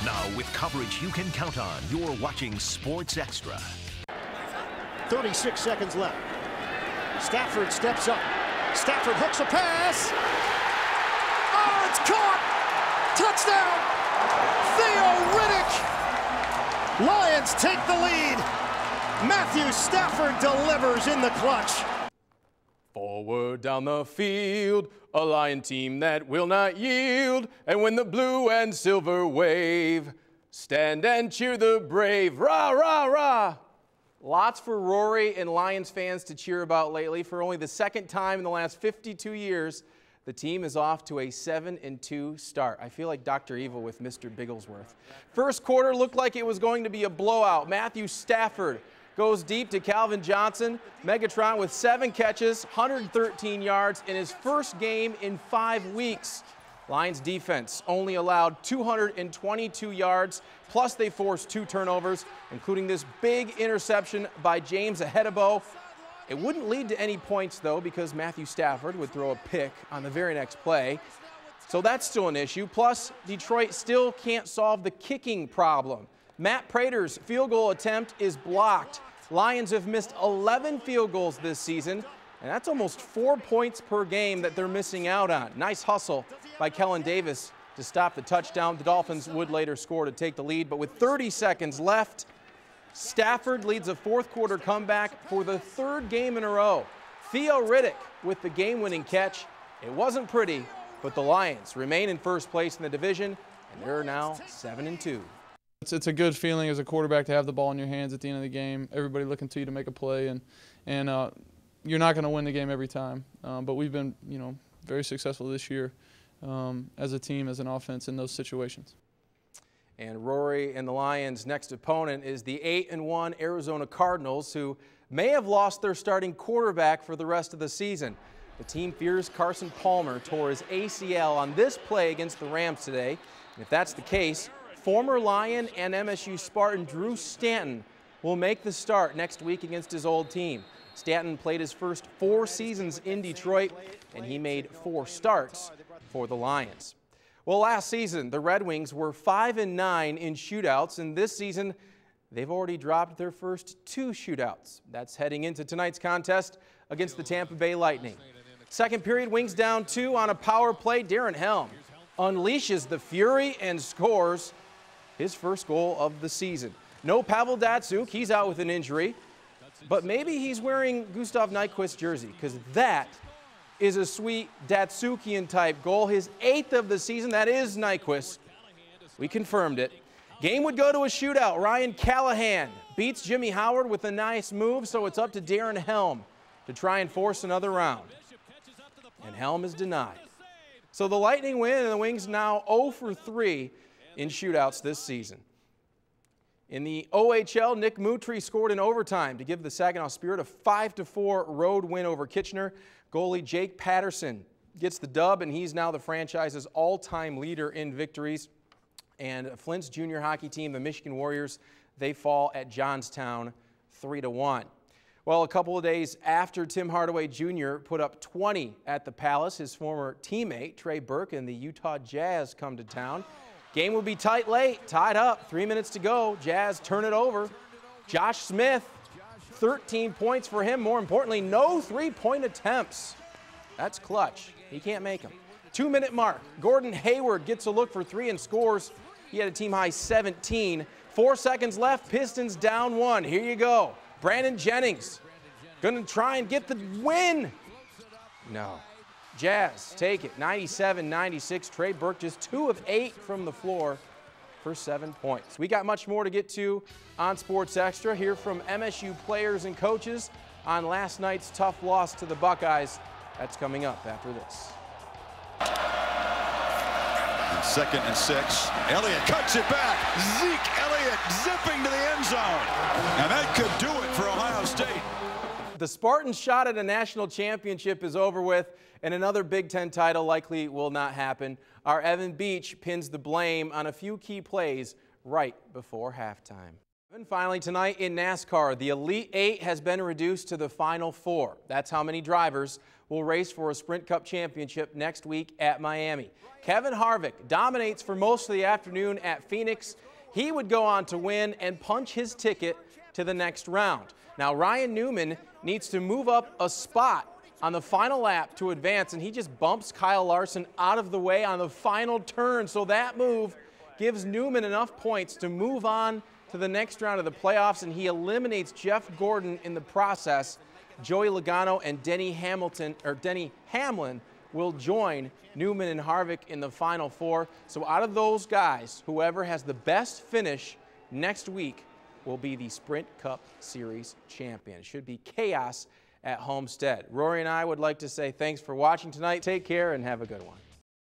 Now, with coverage you can count on, you're watching Sports Extra. 36 seconds left. Stafford steps up. Stafford hooks a pass. Oh, it's caught! Touchdown! Theo Riddick! Lions take the lead. Matthew Stafford delivers in the clutch. Forward down the field, a Lion team that will not yield. And when the blue and silver wave, stand and cheer the brave. Rah, rah, rah. Lots for Roary and Lions fans to cheer about lately. For only the second time in the last 52 years, the team is off to a 7-2 start. I feel like Dr. Evil with Mr. Bigglesworth. First quarter looked like it was going to be a blowout. Matthew Stafford goes deep to Calvin Johnson. Megatron with 7 catches, 113 yards in his first game in 5 weeks. Lions defense only allowed 222 yards, plus they forced 2 turnovers, including this big interception by James Ahedebo. It wouldn't lead to any points, though, because Matthew Stafford would throw a pick on the very next play. So that's still an issue. Plus, Detroit still can't solve the kicking problem. Matt Prater's field goal attempt is blocked. Lions have missed 11 field goals this season, and that's almost 4 points per game that they're missing out on. Nice hustle by Kellen Davis to stop the touchdown. The Dolphins would later score to take the lead, but with 30 seconds left, Stafford leads a fourth quarter comeback for the 3rd game in a row. Theo Riddick with the game-winning catch. It wasn't pretty, but the Lions remain in first place in the division, and they're now 7-2. It's a good feeling as a quarterback to have the ball in your hands at the end of the game. Everybody looking to you to make a play, and you're not going to win the game every time. But we've been, very successful this year as a team, as an offense in those situations. And Roary and the Lions' next opponent is the 8-1 Arizona Cardinals, who may have lost their starting quarterback for the rest of the season. The team fears Carson Palmer tore his ACL on this play against the Rams today. And if that's the case, former Lion and MSU Spartan Drew Stanton will make the start next week against his old team. Stanton played his first 4 seasons in Detroit, and he made 4 starts for the Lions. Well, last season, the Red Wings were 5-9 in shootouts, and this season, they've already dropped their first 2 shootouts. That's heading into tonight's contest against the Tampa Bay Lightning. Second period, Wings down 2 on a power play. Darren Helm unleashes the fury and scores his first goal of the season. No Pavel Datsyuk, he's out with an injury, but maybe he's wearing Gustav Nyquist's jersey, because that is a sweet Datsyukian-type goal, his 8th of the season. That is Nyquist. We confirmed it. Game would go to a shootout. Ryan Callahan beats Jimmy Howard with a nice move, so it's up to Darren Helm to try and force another round. And Helm is denied. So the Lightning win, and the Wings now 0 for 3 in shootouts this season. In the OHL, Nick Moutry scored in overtime to give the Saginaw Spirit a 5-4 road win over Kitchener. Goalie Jake Patterson gets the dub, and he's now the franchise's all-time leader in victories. And Flint's junior hockey team, the Michigan Warriors, they fall at Johnstown 3-1. Well, a couple of days after Tim Hardaway Jr. put up 20 at the Palace, his former teammate Trey Burke and the Utah Jazz come to town. Game will be tight late, tied up, 3 minutes to go. Jazz turn it over. Josh Smith, 13 points for him. More importantly, no 3-point attempts. That's clutch. He can't make them. 2-minute mark. Gordon Hayward gets a look for 3 and scores. He had a team-high 17. 4 seconds left. Pistons down 1. Here you go. Brandon Jennings going to try and get the win. No. Jazz take it, 97-96. Trey Burke just 2 of 8 from the floor for 7 points. We got much more to get to on Sports Extra. Hear from MSU players and coaches on last night's tough loss to the Buckeyes. That's coming up after this. And 2nd and 6. Elliott cuts it back. Zeke Elliott zipping to the end zone. And that could do it for Ohio State. The Spartans' shot at a national championship is over with, and another Big Ten title likely will not happen. Our Evan Beach pins the blame on a few key plays right before halftime. And finally tonight in NASCAR, the Elite 8 has been reduced to the Final 4. That's how many drivers will race for a Sprint Cup championship next week at Miami. Kevin Harvick dominates for most of the afternoon at Phoenix. He would go on to win and punch his ticket to the next round. Now Ryan Newman needs to move up a spot on the final lap to advance, and he just bumps Kyle Larson out of the way on the final turn. So that move gives Newman enough points to move on to the next round of the playoffs, and he eliminates Jeff Gordon in the process. Joey Logano and Denny Hamlin will join Newman and Harvick in the Final 4. So out of those guys, whoever has the best finish next week will be the Sprint Cup Series champion. It should be chaos at Homestead. Rory and I would like to say thanks for watching tonight. Take care and have a good one.